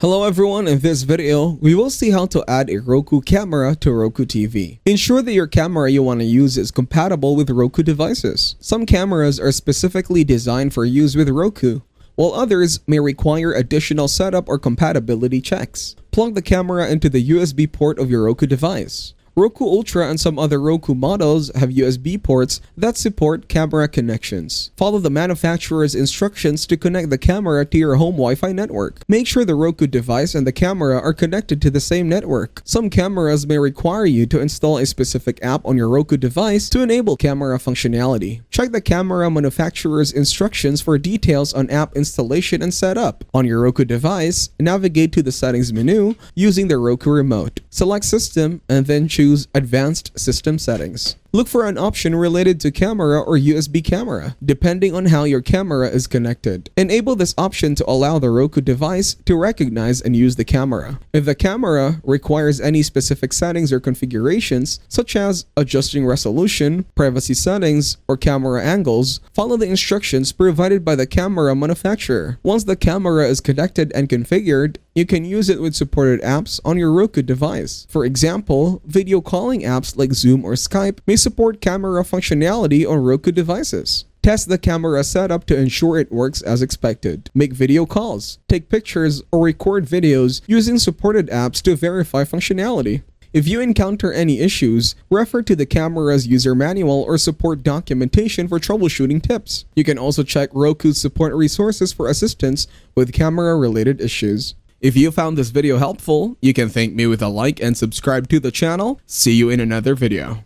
Hello everyone, in this video, we will see how to add a Roku camera to Roku TV. Ensure that your camera you want to use is compatible with Roku devices. Some cameras are specifically designed for use with Roku, while others may require additional setup or compatibility checks. Plug the camera into the USB port of your Roku device. Roku Ultra and some other Roku models have USB ports that support camera connections. Follow the manufacturer's instructions to connect the camera to your home Wi-Fi network. Make sure the Roku device and the camera are connected to the same network. Some cameras may require you to install a specific app on your Roku device to enable camera functionality. Check the camera manufacturer's instructions for details on app installation and setup. On your Roku device, navigate to the settings menu using the Roku remote. Select System and then choose Advanced System Settings. Look for an option related to camera or USB camera, depending on how your camera is connected. Enable this option to allow the Roku device to recognize and use the camera. If the camera requires any specific settings or configurations, such as adjusting resolution, privacy settings, or camera angles, follow the instructions provided by the camera manufacturer. Once the camera is connected and configured, you can use it with supported apps on your Roku device. For example, video calling apps like Zoom or Skype may support camera functionality on Roku devices. Test the camera setup to ensure it works as expected. Make video calls, take pictures, or record videos using supported apps to verify functionality. If you encounter any issues, refer to the camera's user manual or support documentation for troubleshooting tips. You can also check Roku's support resources for assistance with camera-related issues. If you found this video helpful, you can thank me with a like and subscribe to the channel. See you in another video.